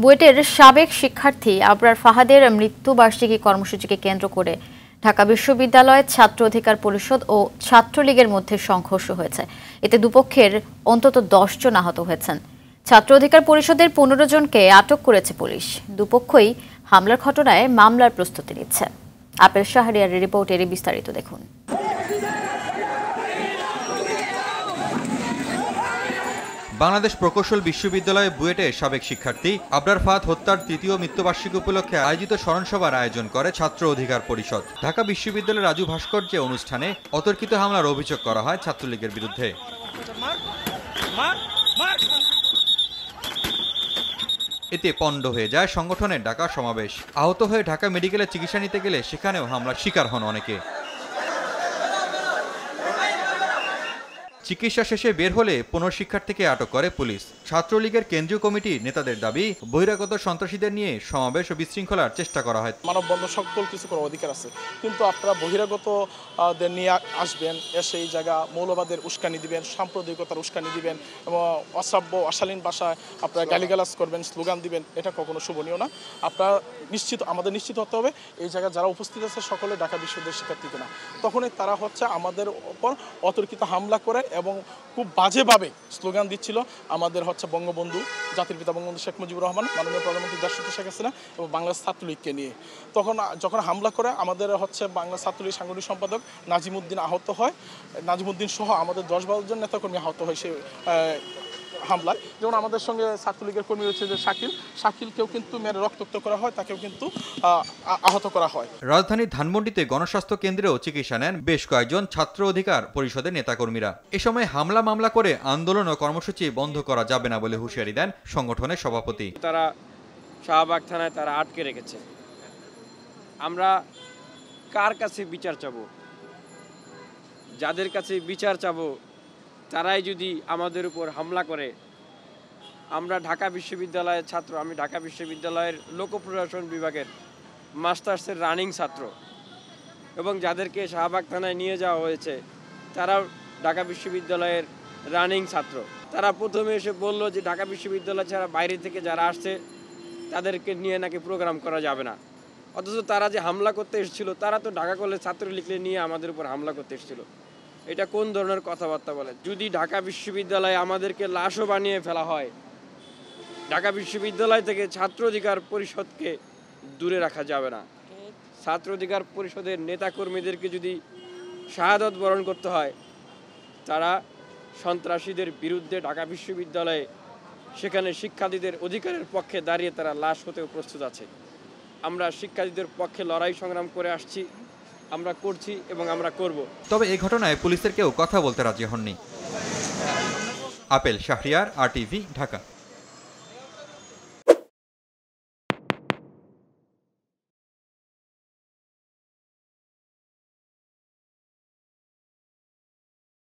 বুয়েটের সাবেক শিক্ষার্থী আবরার ফাহাদের মৃত্যুবার্ষিকী কর্মসূচিকে কেন্দ্র করে ঢাকা বিশ্ববিদ্যালয় ছাত্র অধিকার পরিষদ ও ছাত্রলীগের মধ্যে সংঘর্ষ হয়েছে। এতে দুপক্ষের অন্তত 10 জন আহত হয়েছেন। ছাত্র অধিকার পরিষদের 15 জনকে আটক করেছে পুলিশ। দুপক্ষই হামলার ঘটনায় মামলার প্রস্তুতি নিচ্ছে। আপেল শাহরিয়ারের রিপোর্টের বিস্তারিত দেখুন। বাংলাদেশ প্রকৌশল বিশ্ববিদ্যালয় বুয়েটের সাবেক শিক্ষার্থী আবরার ফাহাদ হত্যার তৃতীয় মৃত্যুবার্ষিকী উপলক্ষে আয়োজিত স্মরণসভার আয়োজন করে ছাত্র অধিকার পরিষদ। ঢাকা বিশ্ববিদ্যালয়ের রাজু ভাস্কর্যে অনুষ্ঠানে অতর্কিত হামলার অভিযোগ করা হয় ছাত্রলীগের বিরুদ্ধে। এতে পণ্ড হয়ে যায় সংগঠনের ঢাকা সমাবেশ। আহত হয়ে ঢাকা মেডিকেলে চিকিৎসা নিতে গেলে সেখানেও হামলার শিকার হন অনেকে। চিকিৎসা শেষে বের হলে 15 শিক্ষার্থীকে আটক করে পুলিশ। ছাত্রলীগের কেন্দ্রীয় কমিটির নেতাদের দাবি, বহিরাগত সন্ত্রাসীদের নিয়ে সমাবেশ ও বিশৃঙ্খলার চেষ্টা করা হয়। মানববন্ধন সকল কিছু করার অধিকার আছে, কিন্তু আপনারা বহিরাগতদের নিয়ে আসবেন, এসে এই জায়গা মৌলবাদের উস্কানি দিবেন, সাম্প্রদায়িকতার উস্কানি দিবেন এবং অশ্রাব্য অশালীন ভাষায় আপনারা গালিগালাজ করবেন, স্লোগান দিবেন, এটা কখনো শোভনীয় না। আপনারা আমাদের নিশ্চিত হতে হবে এই জায়গায় যারা উপস্থিত আছে সকলে ঢাকা বিশ্ববিদ্যালয়ের শিক্ষার্থী কিনা। তখনই তারা আমাদের ওপর অতর্কিত হামলা করে এবং খুব বাজেভাবে স্লোগান দিচ্ছিল আমাদের বঙ্গবন্ধু, জাতির পিতা বঙ্গবন্ধু শেখ মুজিবুর রহমান, মাননীয় প্রধানমন্ত্রী দেশনেত্রী শেখ হাসিনা এবং বাংলাদেশ ছাত্রলীগকে নিয়ে। যখন হামলা করে আমাদের বাংলাদেশ ছাত্রলীগ সাংগঠনিক সম্পাদক নাজিমুদ্দিন আহত হয়। নাজিমুদ্দিন সহ আমাদের 10-12 জন নেতাকর্মী আহত হয় সে হামলায়। যেমন আমাদের সঙ্গে ছাত্রলীগের কর্মী রয়েছে যে শাকিলকেও কিন্তু মেরে রক্তাক্ত করা হয়, তাকেও কিন্তু আহত করা হয়। রাজধানীর ধানমন্ডিতে গণস্বাস্থ্য কেন্দ্রেও চিকিৎসা নেন বেশ কয়েকজন ছাত্র অধিকার পরিষদের নেতাকর্মীরা। এ সময় মামলা করে আন্দোলন ও কর্মসূচি বন্ধ করা যাবে না বলে হুঁশিয়ারি দেন সংগঠনের সভাপতি। তারা শাহবাগ থানায় তারা আটকে রেখেছে। আমরা কার কাছে বিচার চাবো? যাদের কাছে বিচার চাবো তারাই যদি আমাদের উপর হামলা করে। আমরা ঢাকা বিশ্ববিদ্যালয়ের ছাত্র, আমি ঢাকা বিশ্ববিদ্যালয়ের লোক প্রশাসন বিভাগের মাস্টার্সের রানিং ছাত্র এবং যাদেরকে শাহবাগ থানায় নিয়ে যাওয়া হয়েছে তারাও ঢাকা বিশ্ববিদ্যালয়ের রানিং ছাত্র। তারা প্রথমে এসে বলল যে ঢাকা বিশ্ববিদ্যালয় ছাড়া বাইরে থেকে যারা আসছে তাদেরকে নিয়ে নাকি প্রোগ্রাম করা যাবে না। অথচ তারা যে হামলা করতে এসেছিল তারা তো ঢাকা কলেজ ছাত্রলীগকে নিয়ে আমাদের উপর হামলা করতে এসেছিল। এটা কোন ধরনের কথাবার্তা বলে? যদি ঢাকা বিশ্ববিদ্যালয়ে আমাদেরকে লাশও বানিয়ে ফেলা হয়, ঢাকা বিশ্ববিদ্যালয় থেকে ছাত্র অধিকার পরিষদকে দূরে রাখা যাবে না। ছাত্র অধিকার পরিষদের নেতাকর্মীদেরকে যদি শাহাদত বরণ করতে হয়, তারা সন্ত্রাসীদের বিরুদ্ধে ঢাকা বিশ্ববিদ্যালয়ে সেখানে শিক্ষার্থীদের অধিকারের পক্ষে দাঁড়িয়ে তারা লাশ হতেও প্রস্তুত আছে। আমরা শিক্ষার্থীদের পক্ষে লড়াই সংগ্রাম করে আসছি, আমরা করছি এবং আমরা করব। তবে এই ঘটনায় পুলিশের কেউ কথা বলতে রাজি হননি। Apple Shahriar, RTV, Dhaka.